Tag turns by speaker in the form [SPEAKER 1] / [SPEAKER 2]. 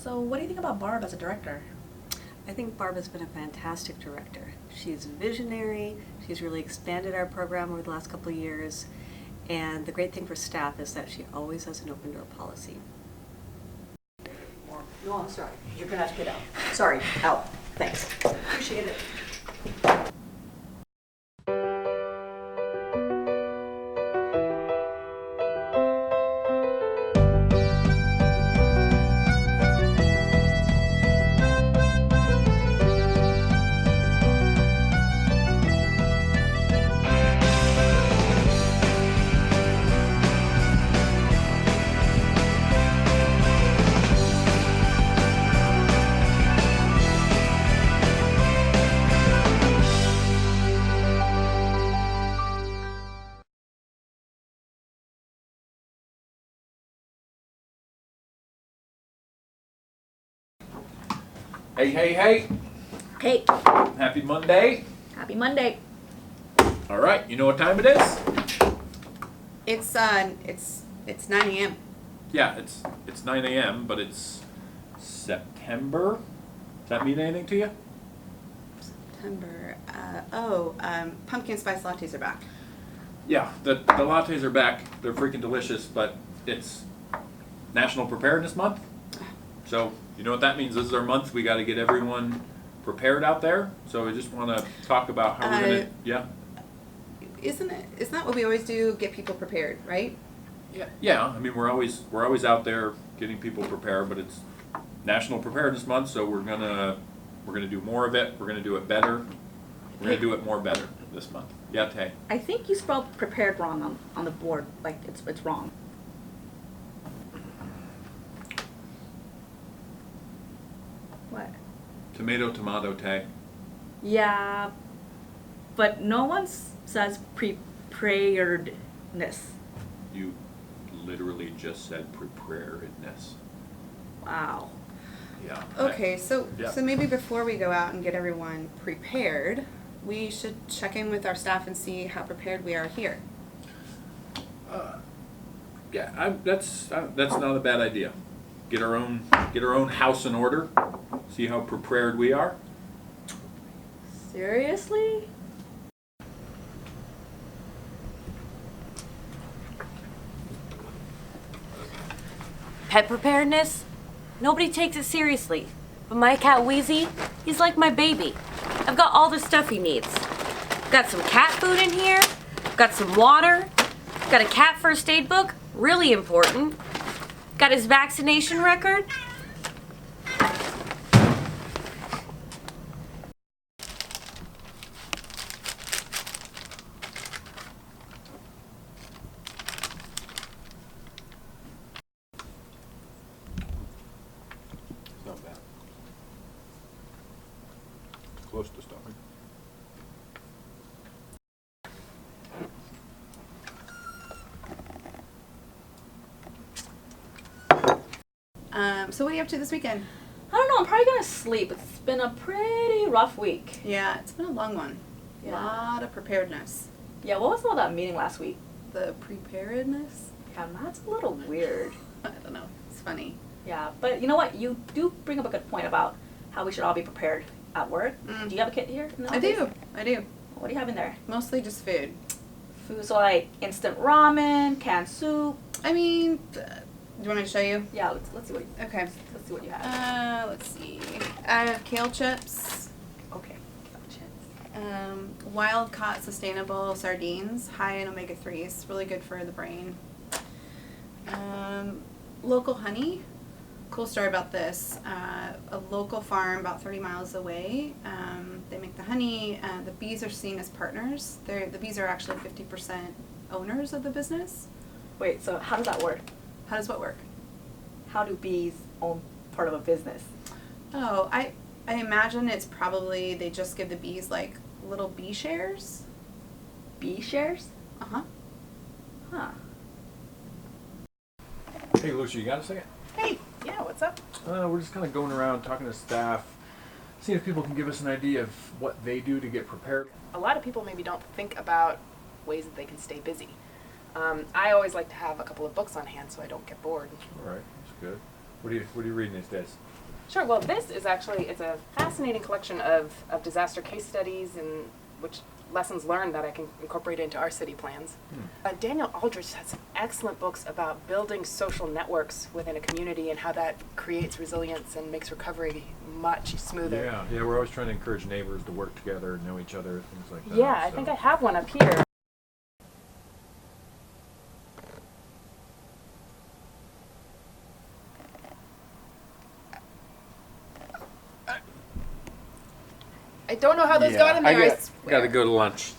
[SPEAKER 1] So what do you think about Barb as a director?
[SPEAKER 2] I think Barb has been a fantastic director. She's visionary, she's really expanded our program over the last couple of years, and the great thing for staff is that she always has an open door policy.
[SPEAKER 3] No, I'm sorry. You're gonna have to get out. Sorry, out. Thanks. Appreciate it.
[SPEAKER 4] Hey, hey, hey.
[SPEAKER 1] Hey,
[SPEAKER 4] Happy Monday.
[SPEAKER 1] happy Monday.
[SPEAKER 4] All right, you know what time it is?
[SPEAKER 5] It's 9 a.m.
[SPEAKER 4] Yeah, it's 9 a.m., but it's September. Does that mean anything to you?
[SPEAKER 5] September. Pumpkin spice lattes are back.
[SPEAKER 4] Yeah, the lattes are back. They're freaking delicious, but it's National Preparedness Month. So, you know what that means? This is our month. We got to get everyone prepared out there. So I just want to talk about how we're going to, yeah.
[SPEAKER 5] Isn't that what we always do? Get people prepared, right?
[SPEAKER 4] Yeah, I mean we're always out there getting people prepared, but it's National Preparedness Month, so we're gonna do more of it. We're gonna do it better. We're gonna do it more better this month. Yeah, Tay.
[SPEAKER 1] I think you spelled prepared wrong on the board. Like it's wrong. What?
[SPEAKER 4] Tomato, Tay.
[SPEAKER 1] Yeah, but no one says preparedness.
[SPEAKER 4] You literally just said preparedness.
[SPEAKER 1] Wow.
[SPEAKER 4] Yeah.
[SPEAKER 5] Okay, so
[SPEAKER 4] Yeah.
[SPEAKER 5] maybe before we go out and get everyone prepared, we should check in with our staff and see how prepared we are here.
[SPEAKER 4] That's not a bad idea. Get our own house in order. See how prepared we are.
[SPEAKER 1] Seriously?
[SPEAKER 2] Pet preparedness? Nobody takes it seriously. But my cat Wheezy, he's like my baby. I've got all the stuff he needs. Got some cat food in here, got some water, got a cat first aid book, really important. Got his vaccination record.
[SPEAKER 4] It's not bad. Close to stomach.
[SPEAKER 5] So what are you up to this weekend?
[SPEAKER 1] I don't know. I'm probably gonna sleep. It's been a pretty rough week.
[SPEAKER 5] Yeah, it's been a long one. A
[SPEAKER 1] Yeah.
[SPEAKER 5] lot of preparedness.
[SPEAKER 1] Yeah. What was all that meeting last week?
[SPEAKER 5] The preparedness?
[SPEAKER 1] Yeah, that's a little weird.
[SPEAKER 5] I don't know. It's funny.
[SPEAKER 1] Yeah, but you know what? You do bring up a good point about how we should all be prepared at work.
[SPEAKER 5] Mm.
[SPEAKER 1] Do you have a kit here? in the
[SPEAKER 5] I
[SPEAKER 1] office?
[SPEAKER 5] do.
[SPEAKER 1] What do you have in there?
[SPEAKER 5] Mostly just food.
[SPEAKER 1] Food, so like instant ramen, canned soup.
[SPEAKER 5] I mean, do you want me to show you?
[SPEAKER 1] Yeah, let's see what
[SPEAKER 5] Okay.
[SPEAKER 1] let's see what you have.
[SPEAKER 5] Let's see. I have kale chips,
[SPEAKER 1] Okay. Gotcha.
[SPEAKER 5] wild caught sustainable sardines, high in omega-3s, really good for the brain. Local honey. Cool story about this. A local farm about 30 miles away. They make the honey. The bees are seen as partners. The bees are actually 50% owners of the business.
[SPEAKER 1] Wait, so how does that work?
[SPEAKER 5] How does what work?
[SPEAKER 1] How do bees own part of a business?
[SPEAKER 5] Oh, I imagine it's probably they just give the bees like little bee shares.
[SPEAKER 1] Bee shares?
[SPEAKER 5] Uh-huh.
[SPEAKER 1] Huh.
[SPEAKER 4] Hey, Lucia, you got a second?
[SPEAKER 6] Hey, yeah, what's up?
[SPEAKER 4] We're just kind of going around talking to staff, seeing if people can give us an idea of what they do to get prepared.
[SPEAKER 6] A lot of people maybe don't think about ways that they can stay busy. I always like to have a couple of books on hand so I don't get bored.
[SPEAKER 4] All right, that's good. What are you reading these days?
[SPEAKER 6] Sure. Well, this is actually, it's a fascinating collection of disaster case studies and which lessons learned that I can incorporate into our city plans. Daniel Aldrich has some excellent books about building social networks within a community and how that creates resilience and makes recovery much smoother.
[SPEAKER 4] Yeah, we're always trying to encourage neighbors to work together, know each other, things like that.
[SPEAKER 6] Yeah, I think I have one up here. I don't know how those got in there.
[SPEAKER 4] Gotta go to lunch.